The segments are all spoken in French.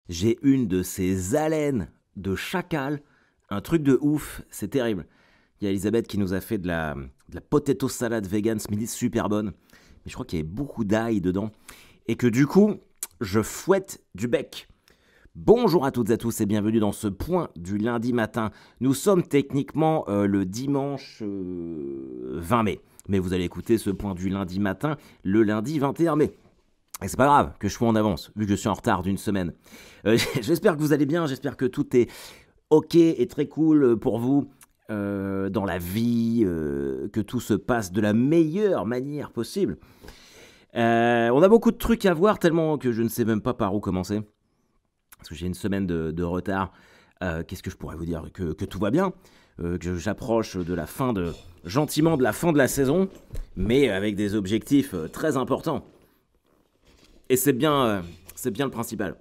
J'ai une de ces haleines de chacal, un truc de ouf, c'est terrible. Il y a Elisabeth qui nous a fait de la potato salade vegan ce midi, super bonne. Mais je crois qu'il y avait beaucoup d'ail dedans. Et que du coup, je fouette du bec. Bonjour à toutes et à tous et bienvenue dans ce point du lundi matin. Nous sommes techniquement le dimanche 20 mai. Mais vous allez écouter ce point du lundi matin le lundi 21 mai. Et c'est pas grave que je sois en avance, vu que je suis en retard d'une semaine. J'espère que vous allez bien, j'espère que tout est ok et très cool pour vous dans la vie, que tout se passe de la meilleure manière possible. On a beaucoup de trucs à voir, tellement que je ne sais même pas par où commencer. Parce que j'ai une semaine de retard. Qu'est-ce que je pourrais vous dire que tout va bien, que j'approche de la fin gentiment de la fin de la saison, mais avec des objectifs très importants. Et c'est bien le principal.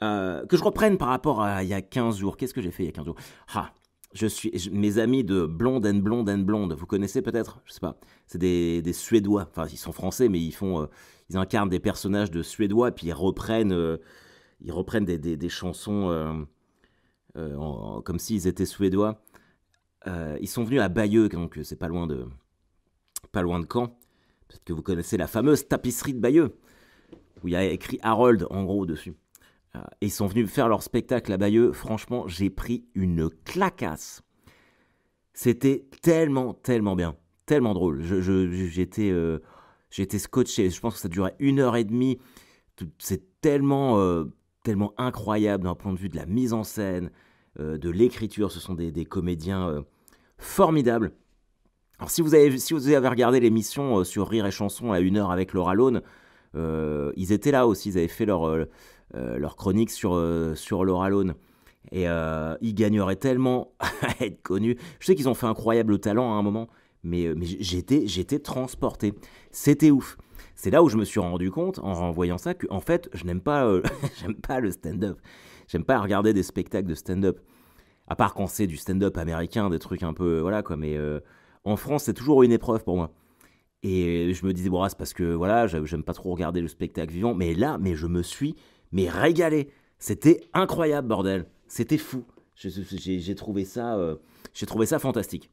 Que je reprenne par rapport à il y a 15 jours. Qu'est-ce que j'ai fait il y a 15 jours? Mes amis de Blonde and Blonde and Blonde, vous connaissez peut-être? Je sais pas. C'est des Suédois. Enfin, ils sont français, mais ils incarnent des personnages de Suédois, puis ils reprennent des chansons comme s'ils étaient Suédois. Ils sont venus à Bayeux, donc c'est pas loin de Caen. Peut-être que vous connaissez la fameuse tapisserie de Bayeux, où il y a écrit Harold en gros dessus. Et ils sont venus faire leur spectacle à Bayeux. Franchement, j'ai pris une clacasse. C'était tellement bien, tellement drôle. J'étais scotché. Je pense que ça durait 1 heure et demie. C'est tellement incroyable d'un point de vue de la mise en scène, de l'écriture. Ce sont des comédiens formidables. Alors si vous avez regardé l'émission sur Rire et Chanson à 1 heure avec Laura Lone, ils étaient là aussi, ils avaient fait leur chronique sur Laura Lone. Et ils gagneraient tellement à être connus. Je sais qu'ils ont fait incroyable talent à un moment, mais j'étais transporté. C'était ouf. C'est là où je me suis rendu compte, en voyant ça, qu'en fait, je n'aime pas, j'aime pas le stand-up. J'aime pas regarder des spectacles de stand-up. À part quand c'est du stand-up américain, des trucs un peu, voilà quoi, mais en France, c'est toujours une épreuve pour moi. Et je me disais, bon, c'est parce que voilà, j'aime pas trop regarder le spectacle vivant. Mais là, je me suis régalé. C'était incroyable, bordel. C'était fou. J'ai trouvé ça fantastique.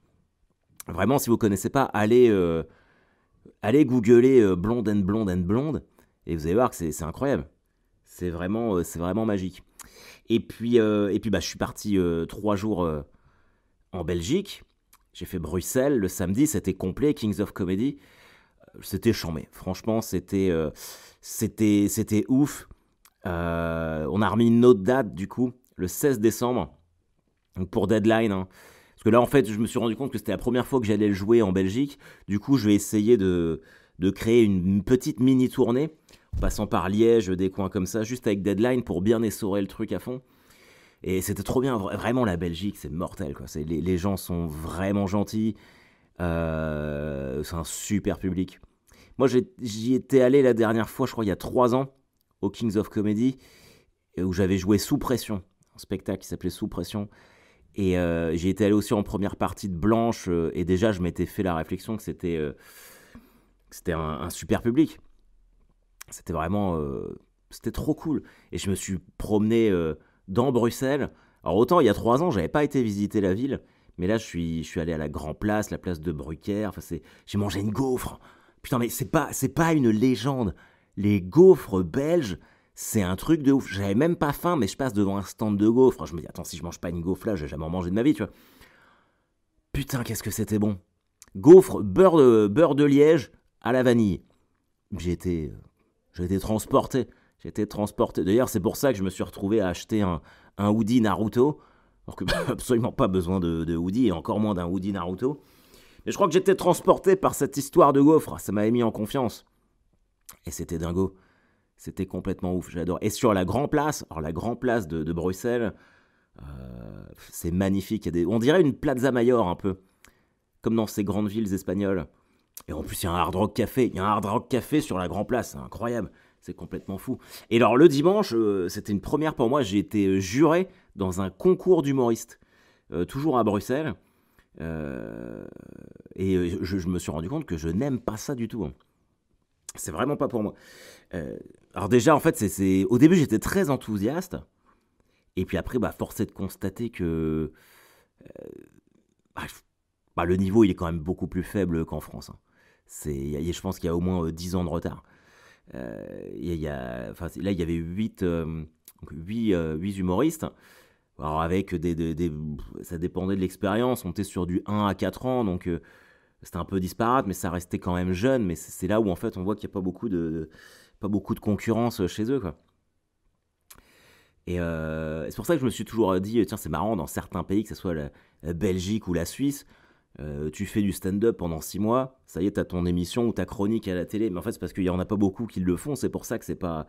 Vraiment, si vous connaissez pas, allez googler Blonde and Blonde and Blonde. Et vous allez voir que c'est incroyable. C'est vraiment magique. Et puis je suis parti 3 jours en Belgique. J'ai fait Bruxelles le samedi, c'était complet, Kings of Comedy. C'était chambé. Franchement, c'était ouf. On a remis une autre date, du coup, le 16 décembre, donc pour Deadline. Hein. Parce que là, en fait, je me suis rendu compte que c'était la première fois que j'allais le jouer en Belgique. Du coup, je vais essayer de créer une petite mini-tournée, en passant par Liège, des coins comme ça, juste avec Deadline, pour bien essorer le truc à fond. Et c'était trop bien, vraiment la Belgique, c'est mortel, quoi. Les gens sont vraiment gentils, c'est un super public. Moi, j'y étais allé la dernière fois, je crois, il y a 3 ans, au Kings of Comedy, où j'avais joué Sous Pression, un spectacle qui s'appelait Sous Pression. Et j'y étais allé aussi en première partie de Blanche, et déjà, je m'étais fait la réflexion que c'était un super public. C'était vraiment... c'était trop cool. Et je me suis promené dans Bruxelles. Alors autant, il y a 3 ans, j'avais pas été visiter la ville, mais là, je suis allé à la Grand Place, la place de Bruckère. Enfin, j'ai mangé une gaufre. Putain, mais c'est pas une légende. Les gaufres belges, c'est un truc de ouf. J'avais même pas faim, mais je passe devant un stand de gaufres. Je me dis, attends, si je mange pas une gaufre là, j'ai jamais en mangé de ma vie, tu vois. Putain, qu'est-ce que c'était bon. Gaufre, beurre de Liège à la vanille. J'ai été transporté. J'étais transporté. D'ailleurs, c'est pour ça que je me suis retrouvé à acheter un hoodie Naruto. Alors que absolument pas besoin de hoodie, et encore moins d'un hoodie Naruto. Mais je crois que j'étais transporté par cette histoire de gaufre. Ça m'avait mis en confiance. Et c'était dingo. C'était complètement ouf. J'adore. Et sur la Grand Place, alors la Grand Place de Bruxelles, c'est magnifique. On dirait une Plaza Mayor un peu. Comme dans ces grandes villes espagnoles. Et en plus, il y a un Hard Rock Café. Il y a un Hard Rock Café sur la Grand Place. C'est incroyable. C'est complètement fou. Et alors, le dimanche, c'était une première pour moi. J'ai été juré dans un concours d'humoristes. Toujours à Bruxelles. Et je me suis rendu compte que je n'aime pas ça du tout. Hein. C'est vraiment pas pour moi. Euh, alors déjà, en fait, au début, j'étais très enthousiaste. Et puis après, bah, force est de constater que bah, le niveau, il est quand même beaucoup plus faible qu'en France, hein. Je pense qu'il y a au moins 10 ans de retard. Enfin, là, il y avait 8 humoristes. Alors avec ça dépendait de l'expérience. On était sur du 1 à 4 ans, donc c'était un peu disparate, mais ça restait quand même jeune. Mais c'est là où en fait on voit qu'il n'y a pas beaucoup de concurrence chez eux, quoi. Et c'est pour ça que je me suis toujours dit, tiens, c'est marrant, dans certains pays, que ce soit la Belgique ou la Suisse, tu fais du stand-up pendant 6 mois, ça y est, t'as ton émission ou ta chronique à la télé. Mais en fait, c'est parce qu'il y en a pas beaucoup qui le font, c'est pour ça que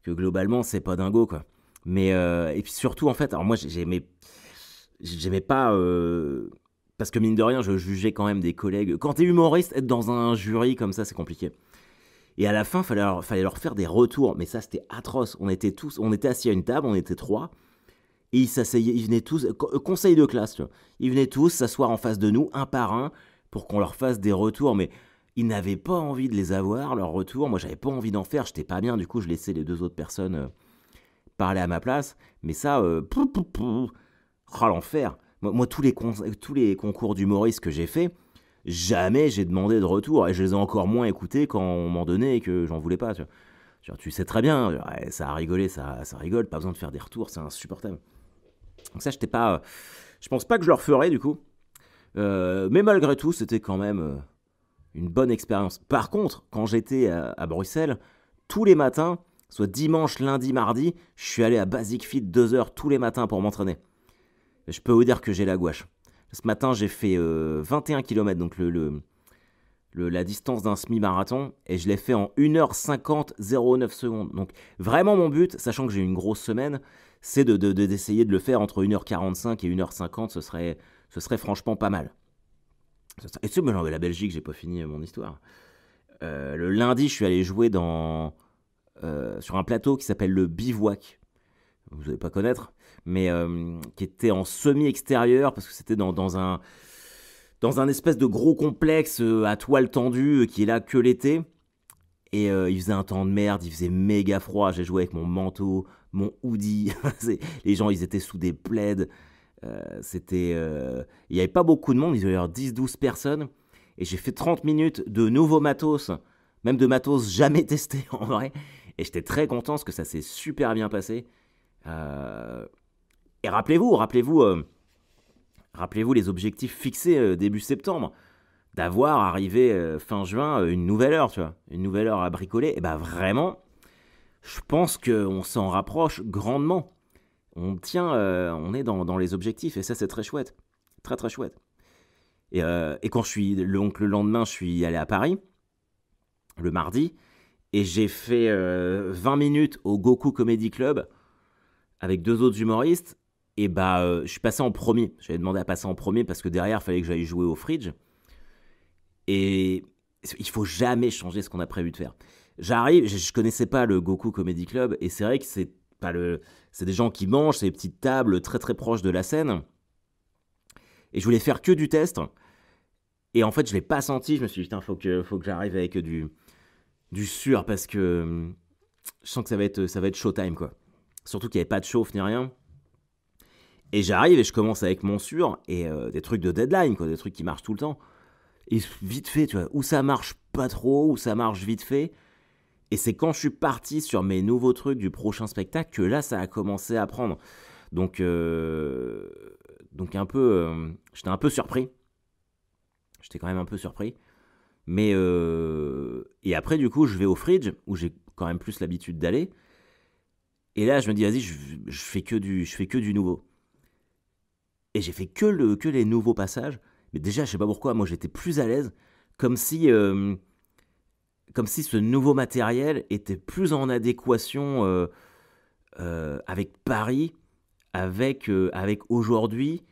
que globalement, c'est pas dingo, quoi. Et puis surtout, en fait, alors moi, j'aimais pas, parce que mine de rien, je jugeais quand même des collègues. Quand t'es humoriste, être dans un jury comme ça, c'est compliqué. Et à la fin, fallait leur faire des retours. Mais ça, c'était atroce. On était assis à une table, on était trois. Et ils s'asseyaient, ils venaient tous, conseil de classe, tu vois. Ils venaient tous s'asseoir en face de nous, un par un, pour qu'on leur fasse des retours. Mais ils n'avaient pas envie de les avoir, leurs retours. Moi, j'avais pas envie d'en faire, j'étais pas bien. Du coup, je laissais les deux autres personnes parler à ma place. Mais ça, oh, l'enfer. Moi, tous les concours d'humoristes que j'ai fait, jamais j'ai demandé de retour. Et je les ai encore moins écoutés quand on m'en donnait et que j'en voulais pas, tu vois. Genre, tu sais très bien, ouais, ça a rigolé, ça rigole, pas besoin de faire des retours, c'est insupportable. Donc ça, j'étais pas. Je pense pas que je le referais du coup. Mais malgré tout, c'était quand même une bonne expérience. Par contre, quand j'étais à Bruxelles, tous les matins, soit dimanche, lundi, mardi, je suis allé à Basic Fit 2 heures tous les matins pour m'entraîner. Je peux vous dire que j'ai la gouache. Ce matin, j'ai fait 21 km, donc la distance d'un semi-marathon, et je l'ai fait en 1h50 09 secondes. Donc vraiment mon but, sachant que j'ai une grosse semaine, c'est d'essayer de le faire entre 1h45 et 1h50, ce serait franchement pas mal. Et tu sais, la Belgique, j'ai pas fini mon histoire. Le lundi, je suis allé jouer sur un plateau qui s'appelle le Bivouac. Vous n'allez pas connaître, mais qui était en semi-extérieur, parce que c'était dans un espèce de gros complexe à toile tendue qui est là que l'été. Et il faisait un temps de merde, il faisait méga froid. J'ai joué avec mon manteau, mon hoodie. Les gens, ils étaient sous des plaids. Il n'y avait pas beaucoup de monde, il y avait 10-12 personnes. Et j'ai fait 30 minutes de nouveau matos, même de matos jamais testé en vrai. Et j'étais très content parce que ça s'est super bien passé. Et rappelez-vous les objectifs fixés début septembre, d'avoir arrivé fin juin une nouvelle heure, tu vois, une nouvelle heure à bricoler. Et bah vraiment, je pense qu'on s'en rapproche grandement. On est dans les objectifs et ça c'est très chouette, très très chouette. Et quand donc le lendemain, je suis allé à Paris le mardi et j'ai fait 20 minutes au Goku Comedy Club avec deux autres humoristes. Et bah, je suis passé en premier. J'avais demandé à passer en premier parce que derrière, il fallait que j'aille jouer au Fridge. Et il faut jamais changer ce qu'on a prévu de faire. J'arrive, je connaissais pas le Goku Comedy Club et c'est vrai que c'est des gens qui mangent, c'est des petites tables très très proches de la scène. Et je voulais faire que du test. Et en fait, je l'ai pas senti. Je me suis dit, putain, faut que j'arrive avec du sûr parce que je sens que ça va être showtime, quoi. Surtout qu'il n'y avait pas de chauffe ni rien. Et j'arrive et je commence avec mon sûr et des trucs de deadline, quoi, des trucs qui marchent tout le temps. Et vite fait, tu vois, où ça marche pas trop, où ça marche vite fait. Et c'est quand je suis parti sur mes nouveaux trucs du prochain spectacle que là, ça a commencé à prendre. Donc j'étais un peu surpris. J'étais quand même un peu surpris. Et après, du coup, je vais au Fridge, où j'ai quand même plus l'habitude d'aller. Et là, je me dis, vas-y, je fais que du nouveau. Et j'ai fait que les nouveaux passages. Mais déjà, je sais pas pourquoi, moi j'étais plus à l'aise. Comme si, euh, Comme si ce nouveau matériel était plus en adéquation avec Paris, avec aujourd'hui.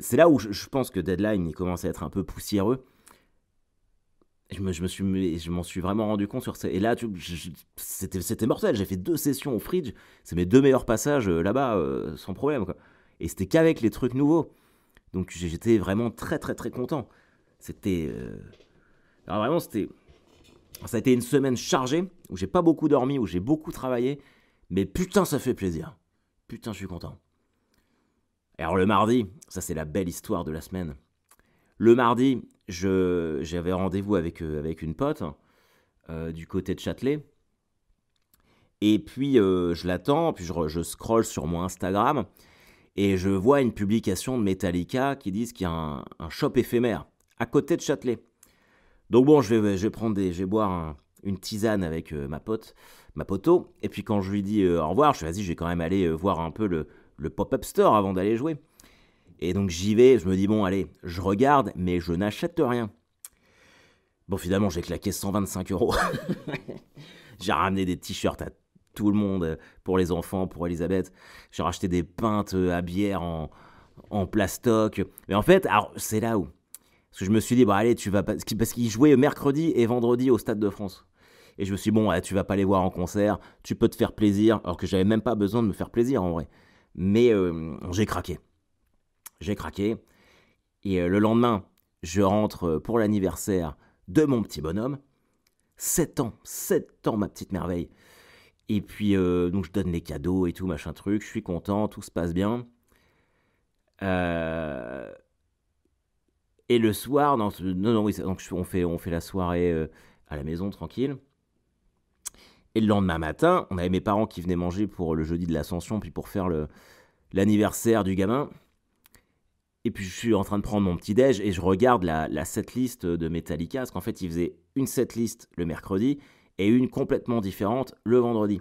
C'est là où je pense que Deadline il commence à être un peu poussiéreux. Je m'en suis vraiment rendu compte sur ça. Et là, c'était mortel. J'ai fait 2 sessions au Fridge. C'est mes 2 meilleurs passages là-bas, sans problème, quoi. Et c'était qu'avec les trucs nouveaux. Donc j'étais vraiment très très très content. C'était. Alors vraiment, Ça a été une semaine chargée, où j'ai pas beaucoup dormi, où j'ai beaucoup travaillé, mais putain, ça fait plaisir. Putain, je suis content. Et alors le mardi, ça c'est la belle histoire de la semaine. Le mardi, j'avais rendez-vous avec une pote du côté de Châtelet. Et puis je l'attends, puis je scrolle sur mon Instagram et je vois une publication de Metallica qui disent qu'il y a un shop éphémère à côté de Châtelet. Donc bon, je vais boire une tisane avec ma poteau, et puis quand je lui dis au revoir, je fais vas-y, je vais quand même aller voir un peu le pop-up store avant d'aller jouer. Et donc j'y vais, je me dis bon allez, je regarde, mais je n'achète rien. Bon finalement j'ai claqué 125 €. J'ai ramené des t-shirts à tout le monde, pour les enfants, pour Elisabeth. J'ai racheté des pintes à bière en plastoc. Mais en fait, alors c'est là où. Parce que je me suis dit, bah allez, tu vas pas. Parce qu'ils jouaient mercredi et vendredi au Stade de France. Et je me suis dit, bon, ouais, tu vas pas les voir en concert, tu peux te faire plaisir. Alors que j'avais même pas besoin de me faire plaisir en vrai. Mais j'ai craqué. J'ai craqué. Et le lendemain, je rentre pour l'anniversaire de mon petit bonhomme. 7 ans, ma petite merveille. Et puis, donc je donne les cadeaux et tout, machin truc. Je suis content, tout se passe bien. Euh, et le soir, non, oui, donc on fait la soirée à la maison, tranquille. Et le lendemain matin, on avait mes parents qui venaient manger pour le jeudi de l'Ascension, puis pour faire l'anniversaire du gamin. Et puis je suis en train de prendre mon petit déj et je regarde la setlist de Metallica, parce qu'en fait, ils faisaient une setlist le mercredi et une complètement différente le vendredi.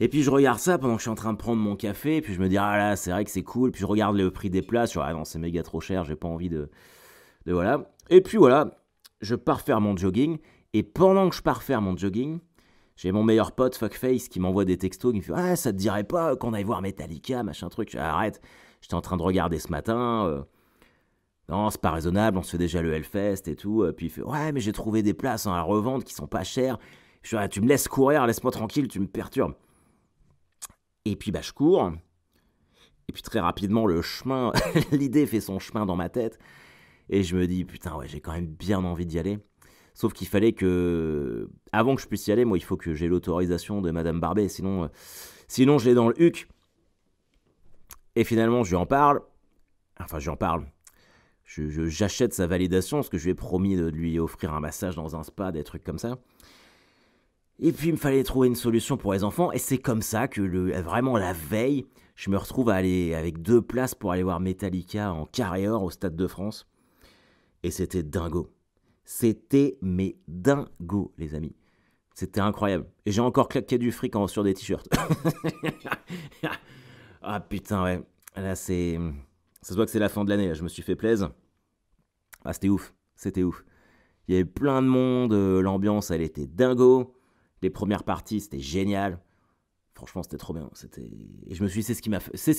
Et puis je regarde ça pendant que je suis en train de prendre mon café, et puis je me dis, ah là, c'est vrai que c'est cool. Puis je regarde le prix des places, je dis, ah non, c'est méga trop cher, j'ai pas envie de voilà. Et puis voilà, je pars faire mon jogging, et pendant que je pars faire mon jogging, j'ai mon meilleur pote, Fuckface, qui m'envoie des textos, qui me fait, ah, ça te dirait pas qu'on aille voir Metallica, machin truc. Je dis, arrête, j'étais en train de regarder ce matin, non, c'est pas raisonnable, on se fait déjà le Hellfest et tout. Puis il fait, ouais, mais j'ai trouvé des places à revendre qui sont pas chères. Je dis, ah, tu me laisses courir, laisse-moi tranquille, tu me perturbes. Et puis bah je cours, et puis très rapidement le chemin, l'idée fait son chemin dans ma tête, et je me dis putain ouais j'ai quand même bien envie d'y aller. Sauf qu'il fallait que, avant que je puisse y aller, moi il faut que j'ai l'autorisation de Madame Barbet, sinon je l'ai dans le huc. Et finalement je lui en parle, enfin je lui en parle, j'achète sa validation parce que je lui ai promis de lui offrir un massage dans un spa, des trucs comme ça. Et puis il me fallait trouver une solution pour les enfants, et c'est comme ça que vraiment la veille, je me retrouve à aller avec 2 places pour aller voir Metallica en carrière au Stade de France. Et c'était dingo. C'était mais dingo, les amis. C'était incroyable. Et j'ai encore claqué du fric sur des t-shirts. Ah putain, ouais. Là, ça se voit que c'est la fin de l'année, là. Je me suis fait plaisir. Ah, c'était ouf. C'était ouf. Il y avait plein de monde, l'ambiance, elle était dingo. Les premières parties, c'était génial. Franchement, c'était trop bien. Et je me suis dit, c'est ce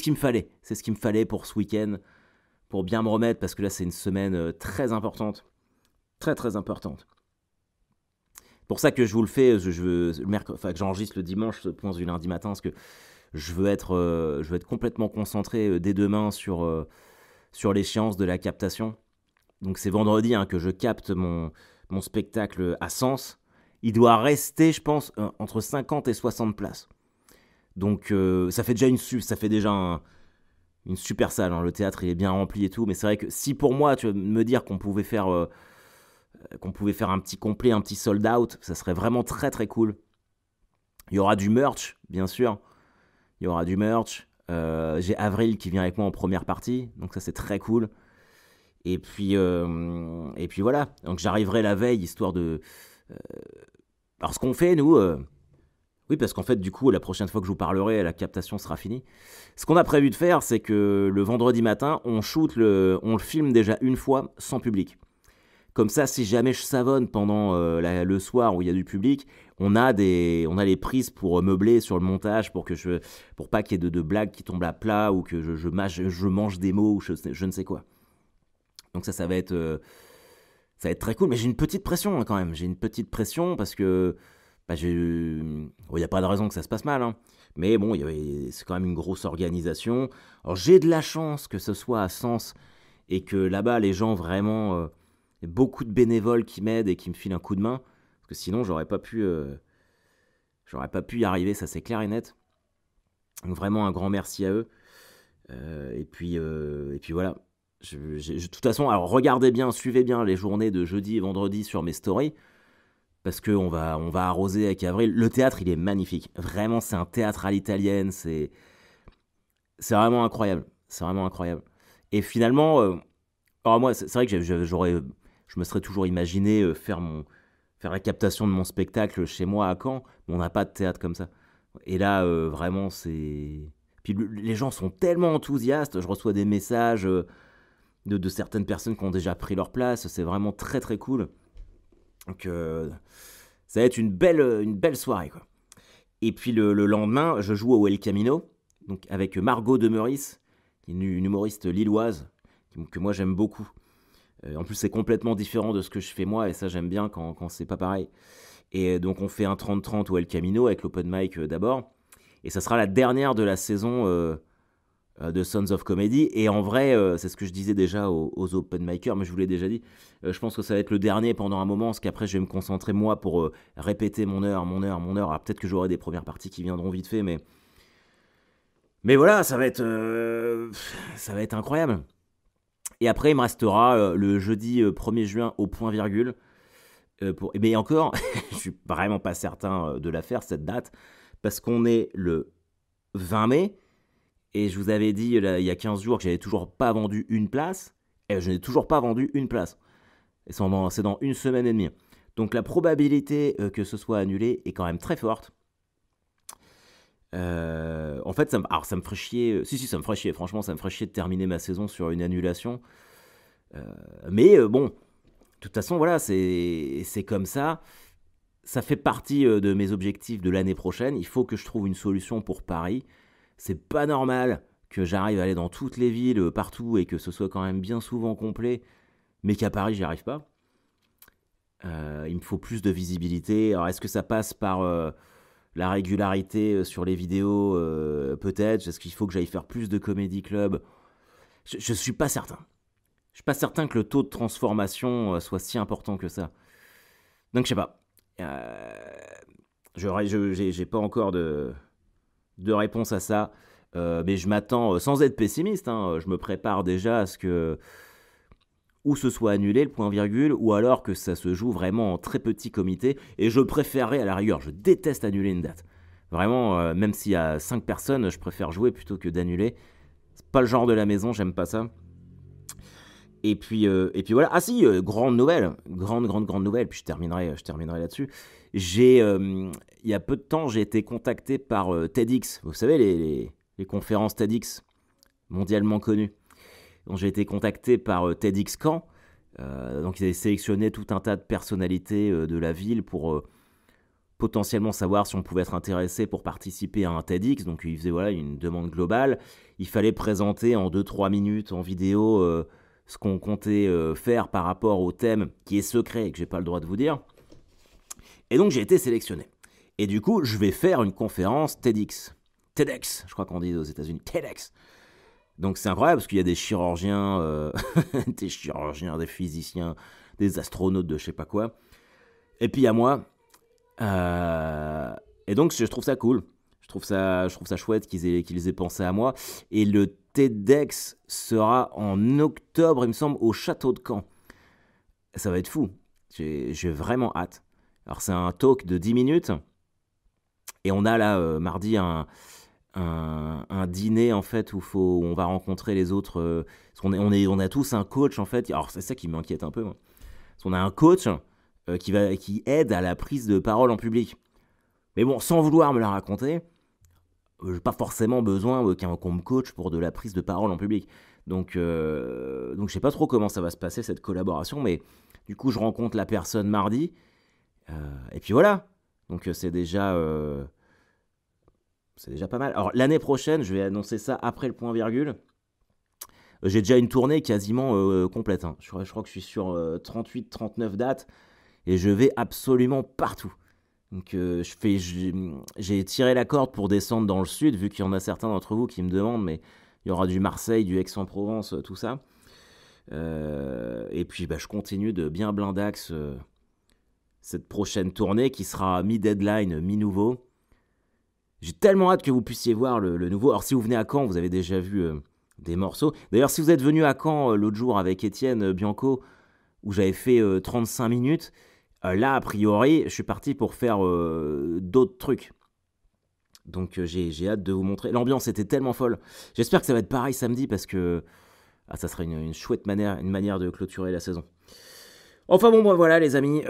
qu'il me fallait. C'est ce qu'il me fallait pour ce week-end, pour bien me remettre, parce que là, c'est une semaine très importante. Très, très importante. Pour ça que je vous le fais, enfin, que j'enregistre le dimanche, ce point du lundi matin, parce que je veux être complètement concentré dès demain sur l'échéance de la captation. Donc c'est vendredi que je capte mon spectacle à Sens. Il doit rester, je pense, entre 50 et 60 places. Donc ça fait déjà une super salle. Le théâtre il est bien rempli et tout. Mais c'est vrai que si pour moi, tu veux me dire qu'on pouvait faire un petit complet, un petit sold out, ça serait vraiment très très cool. Il y aura du merch, bien sûr. Il y aura du merch. J'ai Avril qui vient avec moi en première partie. Donc ça c'est très cool. Et puis voilà. Donc j'arriverai la veille, histoire de... Alors ce qu'on fait, nous... Oui, parce qu'en fait, du coup, la prochaine fois que je vous parlerai, la captation sera finie. Ce qu'on a prévu de faire, c'est que le vendredi matin, on le filme déjà une fois, sans public. Comme ça, si jamais je savonne pendant le soir où il y a du public, on a les prises pour meubler sur le montage, pour pas qu'il y ait de blagues qui tombent à plat, ou que je mange des mots, ou je ne sais quoi. Donc ça va être très cool. Mais j'ai une petite pression quand même. J'ai une petite pression parce que il n'y a pas de raison que ça se passe mal. Mais bon, c'est quand même une grosse organisation. Alors j'ai de la chance que ce soit à Sens et que là-bas, les gens vraiment... beaucoup de bénévoles qui m'aident et qui me filent un coup de main. Parce que sinon, j'aurais pas pu y arriver, ça c'est clair et net. Donc vraiment un grand merci à eux. Et puis voilà. De toute façon, alors regardez bien, suivez bien les journées de jeudi et vendredi sur mes stories. Parce qu'on on va arroser avec Avril. Le théâtre, il est magnifique. Vraiment, c'est un théâtre à l'italienne. C'est vraiment incroyable. C'est vraiment incroyable. Et finalement, alors moi, c'est vrai que je me serais toujours imaginé faire la captation de mon spectacle chez moi à Caen, mais on n'a pas de théâtre comme ça. Et là, vraiment, c'est... Puis les gens sont tellement enthousiastes, je reçois des messages de certaines personnes qui ont déjà pris leur place, c'est vraiment très très cool. Donc ça va être une belle soirée, quoi. Et puis le lendemain, je joue au El Camino, donc avec Margot de Meurice, qui est une humoriste lilloise, que moi j'aime beaucoup. En plus, c'est complètement différent de ce que je fais moi, et ça j'aime bien quand c'est pas pareil. Et donc on fait un 30-30 au El Camino avec l'open mic d'abord. Et ça sera la dernière de la saison de Sons of Comedy. Et en vrai, c'est ce que je disais déjà aux open micers, mais je vous l'ai déjà dit. Je pense que ça va être le dernier pendant un moment, parce qu'après je vais me concentrer moi pour répéter mon heure. Alors peut-être que j'aurai des premières parties qui viendront vite fait, mais voilà, ça va être incroyable. Et après, il me restera le jeudi 1er juin au point virgule. Mais encore, je suis vraiment pas certain de la faire, cette date, parce qu'on est le 20 mai, et je vous avais dit là, il y a 15 jours que j'avais toujours pas vendu une place, et je n'ai toujours pas vendu une place. Et c'est dans une semaine et demie. Donc la probabilité que ce soit annulé est quand même très forte. En fait, ça me ferait chier. Si, ça me ferait chier. Franchement, ça me ferait chier de terminer ma saison sur une annulation. Mais bon, de toute façon, voilà, c'est comme ça. Ça fait partie de mes objectifs de l'année prochaine. Il faut que je trouve une solution pour Paris. C'est pas normal que j'arrive à aller dans toutes les villes, partout, et que ce soit quand même bien souvent complet, mais qu'à Paris, j'y arrive pas. Il me faut plus de visibilité. Alors, est-ce que ça passe par la régularité sur les vidéos? Peut-être. Est-ce qu'il faut que j'aille faire plus de comédie club? Je suis pas certain. Je suis pas certain que le taux de transformation soit si important que ça. Donc, je sais pas. J'ai pas encore de réponse à ça. Mais je m'attends, sans être pessimiste, hein, je me prépare déjà à ce que ou ce soit annulé le point virgule, ou alors que ça se joue vraiment en très petit comité. Et je préférerais à la rigueur, je déteste annuler une date. Vraiment, même s'il y a 5 personnes, je préfère jouer plutôt que d'annuler. C'est pas le genre de la maison, j'aime pas ça. Et puis voilà. Ah si, grande nouvelle, grande nouvelle. Puis je terminerai là-dessus. Il y a peu de temps, j'ai été contacté par TEDx. Vous savez, les conférences TEDx mondialement connues. Donc j'ai été contacté par TEDx Caen. Donc ils avaient sélectionné tout un tas de personnalités de la ville pour potentiellement savoir si on pouvait être intéressé pour participer à un TEDx. Donc ils faisaient voilà, une demande globale. Il fallait présenter en 2-3 minutes en vidéo ce qu'on comptait faire par rapport au thème qui est secret et que j'ai pas le droit de vous dire. Et donc j'ai été sélectionné. Et du coup, je vais faire une conférence TEDx. TEDx, je crois qu'on dit aux États-Unis. TEDx. Donc c'est incroyable parce qu'il y a des chirurgiens, des physiciens, des astronautes de je sais pas quoi. Et puis il y a moi. Et donc je trouve ça cool. Je trouve ça chouette qu'ils aient pensé à moi. Et le TEDx sera en octobre, il me semble, au château de Caen. Ça va être fou. J'ai vraiment hâte. Alors c'est un talk de 10 minutes. Et on a là, mardi, un dîner en fait où on va rencontrer les autres. Parce on a tous un coach en fait. Alors c'est ça qui m'inquiète un peu. Moi. Parce qu'on a un coach qui aide à la prise de parole en public. Mais bon, sans vouloir me la raconter, j'ai pas forcément besoin qu'on me coach pour de la prise de parole en public. Donc je sais pas trop comment ça va se passer cette collaboration, mais du coup je rencontre la personne mardi. Et puis voilà. Donc c'est déjà pas mal. Alors l'année prochaine, je vais annoncer ça après le point virgule. J'ai déjà une tournée quasiment complète. Hein. Je crois que je suis sur 38-39 dates et je vais absolument partout. Donc j'ai tiré la corde pour descendre dans le sud, vu qu'il y en a certains d'entre vous qui me demandent, mais il y aura du Marseille, du Aix-en-Provence, tout ça. Et puis je continue de bien blindax cette prochaine tournée qui sera mi-deadline, mi-nouveau. J'ai tellement hâte que vous puissiez voir le nouveau. Alors, si vous venez à Caen, vous avez déjà vu des morceaux. D'ailleurs, si vous êtes venu à Caen l'autre jour avec Étienne Bianco, où j'avais fait 35 minutes, là, a priori, je suis parti pour faire d'autres trucs. Donc, j'ai hâte de vous montrer. L'ambiance était tellement folle. J'espère que ça va être pareil samedi parce que ça serait une chouette manière de clôturer la saison. Enfin bon, voilà les amis.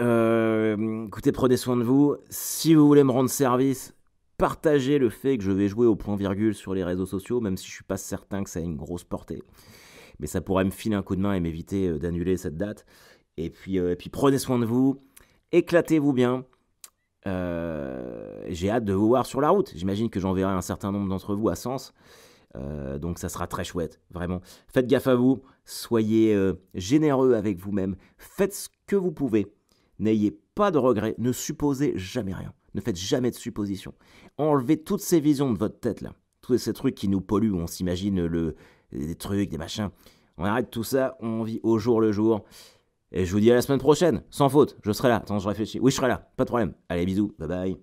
Écoutez, prenez soin de vous. Si vous voulez me rendre service, partagez le fait que je vais jouer au point-virgule sur les réseaux sociaux, même si je suis pas certain que ça ait une grosse portée. Mais ça pourrait me filer un coup de main et m'éviter d'annuler cette date. Et puis prenez soin de vous. Éclatez-vous bien. J'ai hâte de vous voir sur la route. J'imagine que j'enverrai un certain nombre d'entre vous à Sens. Donc ça sera très chouette, vraiment. Faites gaffe à vous, soyez généreux avec vous-même, faites ce que vous pouvez, n'ayez pas de regrets, ne supposez jamais rien, ne faites jamais de suppositions. Enlevez toutes ces visions de votre tête là, tous ces trucs qui nous polluent, où on s'imagine des trucs, des machins. On arrête tout ça, on vit au jour le jour. Et je vous dis à la semaine prochaine, sans faute, je serai là. Attends, je réfléchis. Oui, je serai là, pas de problème. Allez, bisous, bye bye.